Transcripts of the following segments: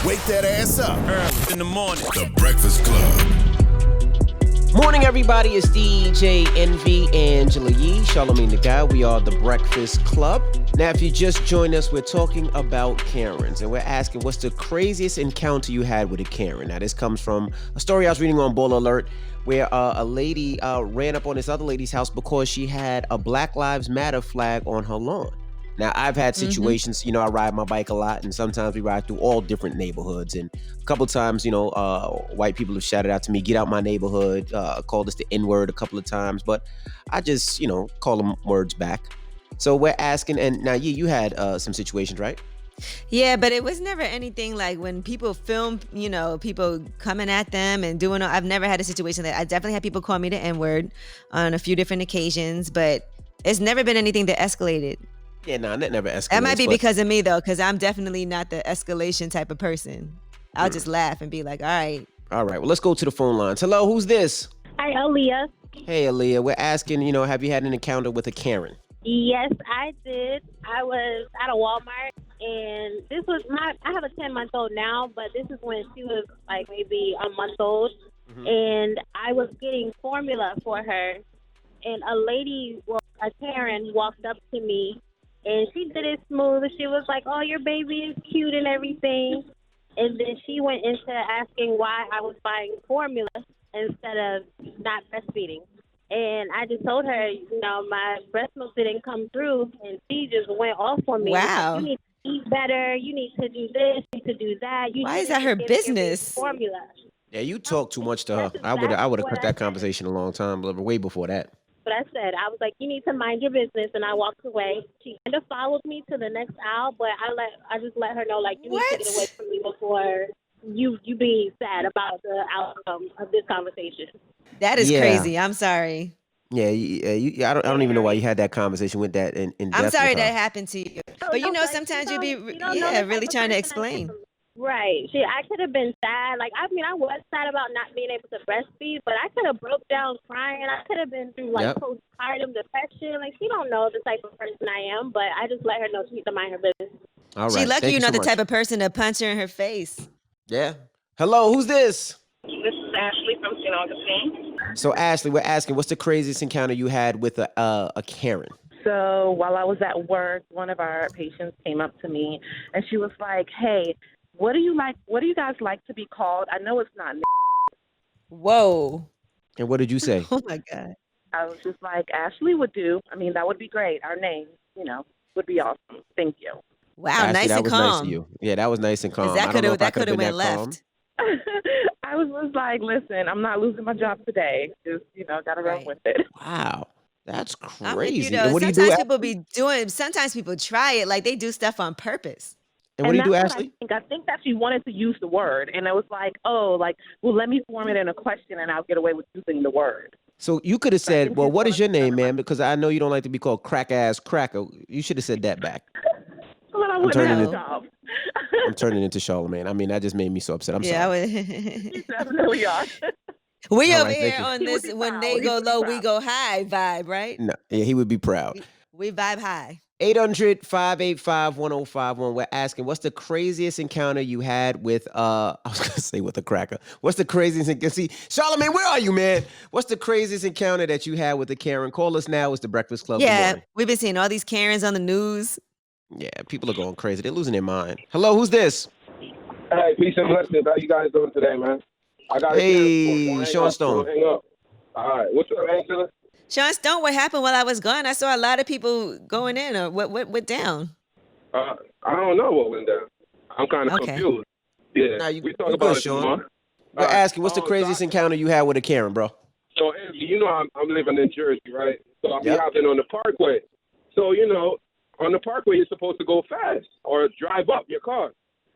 Wake that ass up. Early in the morning. The Breakfast Club. Morning, everybody. It's DJ Envy, Angela Yee, Charlamagne the Guy. We are the Breakfast Club. Now, if you just joined us, we're talking about Karens, and we're asking what's the craziest encounter you had with a Karen. Now, this comes from a story I was reading on Bull Alert, where a lady ran up on this other lady's house because she had a Black Lives Matter flag on her lawn. Now, I've had situations, I ride my bike a lot, and sometimes we ride through all different neighborhoods. And a couple of times, white people have shouted out to me, get out my neighborhood, called us the N-word a couple of times. But I just, call them words back. So we're asking, and now you had some situations, right? Yeah, but it was never anything like when people film, people coming at them and doing. I've never had a situation that I definitely had people call me the N-word on a few different occasions, but it's never been anything that escalated. Yeah, no, that never escalates. That might be because of me, though, because I'm definitely not the escalation type of person. I'll just laugh and be like, all right. All right, well, let's go to the phone lines. Hello, who's this? Hi, Aaliyah. Hey, Aaliyah. We're asking, have you had an encounter with a Karen? Yes, I did. I was at a Walmart, and this was I have a 10-month-old now, but this is when she was like maybe a month old, and I was getting formula for her, and a Karen walked up to me, and she did it smooth. She was like, oh, your baby is cute and everything. And then she went into asking why I was buying formula instead of not breastfeeding. And I just told her, my breast milk didn't come through. And she just went off on me. Wow. You need to eat better. You need to do this. You need to do that. Why is that her business? Formula. Yeah, you talk too much to her. I would have cut that conversation a long time, but way before that. But I said, I was like, you need to mind your business, and I walked away. She kind of followed me to the next aisle, but I just let her know, like, you need to get away from me before you being sad about the outcome of this conversation. That is crazy. I'm sorry. Yeah, I don't even know why you had that conversation with that in depth. I'm sorry that happened to you. But sometimes you be really trying to explain. Right. I could have been sad. I was sad about not being able to breastfeed, but I could have broke down crying. I could have been through postpartum depression. She don't know the type of person I am, but I just let her know she needs to mind her business. All right. She lucky Thank you're you not so the much. type of person to punch her in her face. Yeah. Hello, who's this? This is Ashley from St. Augustine. So Ashley, we're asking, what's the craziest encounter you had with a Karen? So while I was at work, one of our patients came up to me, and she was like, hey, what do you guys like to be called? I know it's not. Whoa. And what did you say? Oh, my God. I was just like, Ashley would do. I mean, that would be great. Our name, would be awesome. Thank you. Wow, Ashley, nice that and was calm. nice of you. Yeah, that was nice and calm. That could have went left. I was just like, listen, I'm not losing my job today. Just, got to run with it. Wow. That's I'm with crazy. you, And though. what do you do? Sometimes people try it. Like, they do stuff on purpose. And what do you do, that's Ashley? I think that she wanted to use the word, and it was like, well, let me form it in a question, and I'll get away with using the word. So you could have said, well, what is your name, man? Because I know you don't like to be called crack-ass cracker. You should have said that back. But I wouldn't have a job. I'm turning into Charlamagne. I mean, that just made me so upset. I'm sorry. You definitely are. We All over right, here thank you. on this, when they go low, we go high vibe, right? No, yeah, he would be proud. We vibe high. 800-585-1051. We're asking, what's the craziest encounter you had with, I was going to say with a cracker. What's the craziest encounter? See, Charlamagne, where are you, man? What's the craziest encounter that you had with a Karen? Call us now. It's the Breakfast Club. Yeah, we've been seeing all these Karens on the news. Yeah, people are going crazy. They're losing their mind. Hello, who's this? Hey, peace and blessings. How you guys doing today, man? Hey, Sean Stone. Hang up. All right. What's up, Angela? Sean Stone, what happened while I was gone? I saw a lot of people going in. Or what went down? I don't know what went down. I'm kind of confused. Yeah, Nah, we talk about it Sean. tomorrow. We're asking, what's the craziest encounter you had with a Karen, bro? So, Angie, I'm living in Jersey, right? So I'll be hopping on the Parkway. So, on the Parkway, you're supposed to go fast or drive up your car.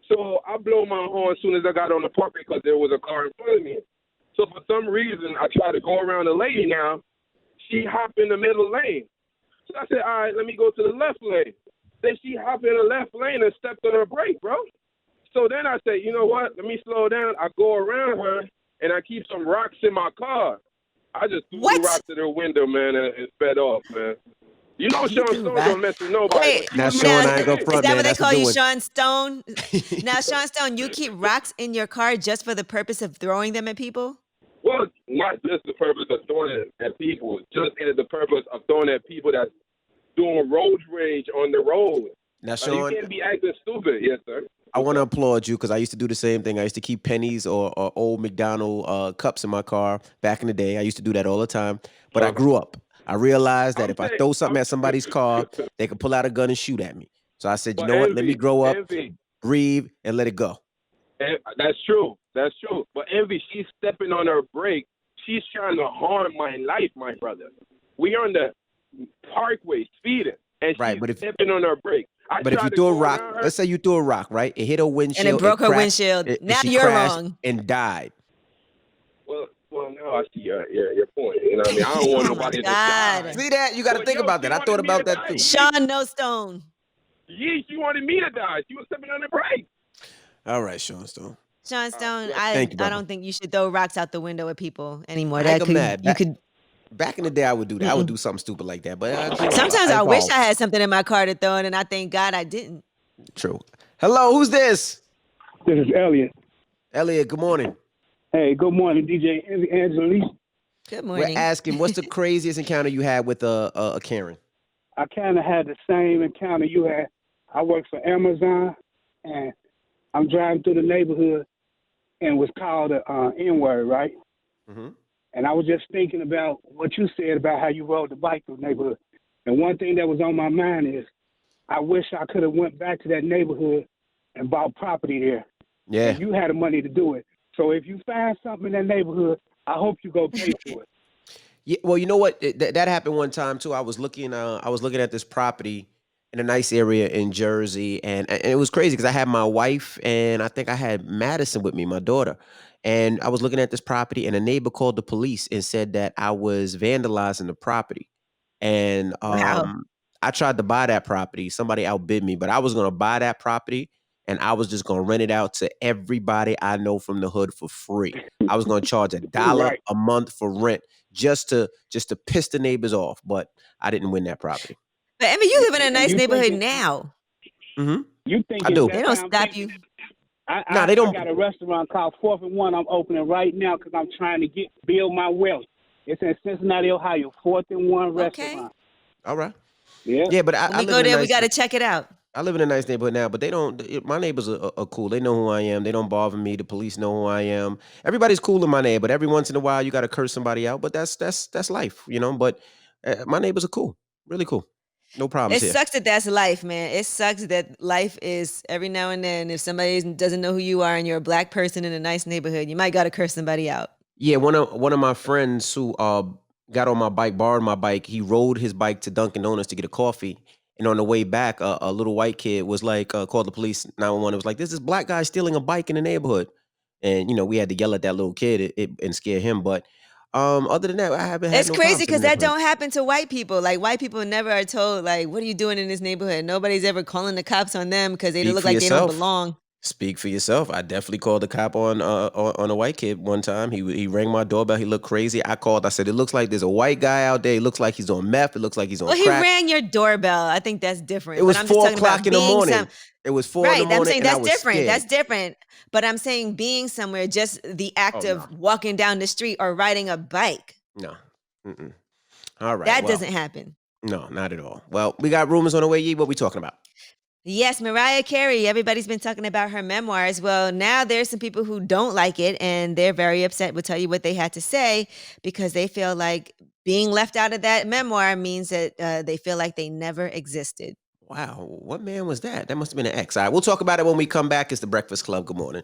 So I blow my horn as soon as I got on the Parkway because there was a car in front of me. So for some reason, I tried to go around the lady now. She hopped in the middle lane. So I said, all right, let me go to the left lane. Then she hopped in the left lane and stepped on her brake, bro. So then I said, you know what? Let me slow down. I go around her, and I keep some rocks in my car. I just threw the rocks in her window, man, and sped off, man. You know Sean do Stone rap. don't mess with nobody. Wait, But Now, she was Sean, my I ain't gonna man. front, is that man. what they That's a call good you, one. Sean Stone? Now, Sean Stone, you keep rocks in your car just for the purpose of throwing them at people? Well, not just the purpose of throwing it at people, just the purpose of throwing at people that's doing road rage on the road. Now, You Sean, can't be acting stupid. Yes, sir. I want to applaud you because I used to do the same thing. I used to keep pennies or old McDonald cups in my car back in the day. I used to do that all the time. But I grew up. I realized that if I throw something at somebody's car, they could pull out a gun and shoot at me. So I said, you But know what? Let me grow up, Envy, breathe, and let it go. that's true. That's true. But Envy, she's stepping on her brake. She's trying to harm my life, my brother. We on the parkway speeding, and Right, she's but if stepping on her brake. but if you threw a rock, let's say you threw a rock, right? It hit her windshield. And it broke her cracked, windshield. and Now she you're crashed wrong. and died. Well, now I see your point. You know what I mean? I don't want Oh, my nobody to God. die. See that? You got to Well, think about she that. I wanted thought me to about that die. too. Sean No Stone. Yeah, she wanted me to die. She was stepping on the brake. All right, Sean Stone. Sean Stone, Thank you, I brother. don't think you should throw rocks out the window at people anymore. I ain't That gonna mad. you could. Back in the day, I would do that. I would do something stupid like that. But Sometimes I wish evolved. I had something in my car to throw in, and I thank God I didn't. True. Hello, who's this? This is Elliot. Elliot, good morning. Hey, good morning, DJ Angela. Good We're morning. asking, what's the craziest encounter you had with a Karen? I kind of had the same encounter you had. I work for Amazon, and I'm driving through the neighborhood, and was called a N-word, right? Mm-hmm. And I was just thinking about what you said about how you rode the bike through the neighborhood. And one thing that was on my mind is, I wish I could have went back to that neighborhood and bought property there. Yeah. And you had the money to do it. So if you find something in that neighborhood, I hope you go pay for it. Yeah. Well, you know what? That happened one time too. I was looking at this property in a nice area in Jersey, and it was crazy because I had my wife and I think I had Madison with me, my daughter. And I was looking at this property, and a neighbor called the police and said that I was vandalizing the property. And Wow. I tried to buy that property. Somebody outbid me, but I was going to buy that property and I was just going to rent it out to everybody I know from the hood for free. I was going to charge $1 Right. a month for rent just to piss the neighbors off, but I didn't win that property. But I mean, you live in a And nice you neighborhood thinking- now. Mm-hmm. You think I do. They don't stop you. No, they don't. I got a restaurant called 4th and 1 I'm opening right now because I'm trying to build my wealth. It's in Cincinnati, Ohio, 4th and 1 Okay. restaurant. All right. Yeah. Yeah, but When I we live go in a there, we nice- got to check it out. I live in a nice neighborhood now, but they don't. My neighbors are cool. They know who I am. They don't bother me. The police know who I am. Everybody's cool in my neighborhood. But every once in a while, you got to curse somebody out. But that's life, you know. But my neighbors are cool, really cool. No problems It here. sucks that that's life, man. It sucks that life is every now and then. If somebody doesn't know who you are and you're a black person in a nice neighborhood, you might got to curse somebody out. Yeah, one of my friends who got on my bike, borrowed my bike. He rode his bike to Dunkin' Donuts to get a coffee, and on the way back, a little white kid was like, called the police 911. It was like, "This is black guy stealing a bike in the neighborhood," and we had to yell at that little kid and scare him. But other than that, I haven't had It's no crazy problems in because the that neighborhood. don't happen to white people. Like white people never are told, like, what are you doing in this neighborhood? Nobody's ever calling the cops on them because they Speak look for like they don't yourself. belong. Speak for yourself. I definitely called the cop on a white kid one time. He rang my doorbell. He looked crazy. I called. I said, "It looks like there's a white guy out there. It looks like he's on meth. It looks like he's on Well, he crack." rang your doorbell. I think that's different. It was but I'm just 4 talking about o'clock in the being morning. It was 4 in Right. the morning, I'm saying and I that's was different. scared. That's different. But I'm saying being somewhere, just the act Oh, of no. walking down the street or riding a bike, No. Mm-mm. All right. that well, doesn't happen. No, not at all. Well, we got rumors on the way. Yee, what we talking about? Yes, Mariah Carey, everybody's been talking about her memoirs. Well, now there's some people who don't like it and they're very upset. We'll tell you what they had to say because they feel like being left out of that memoir means that they feel like they never existed. Wow. What man was that? That must have been an ex. All right. We'll talk about it when we come back. It's the Breakfast Club. Good morning.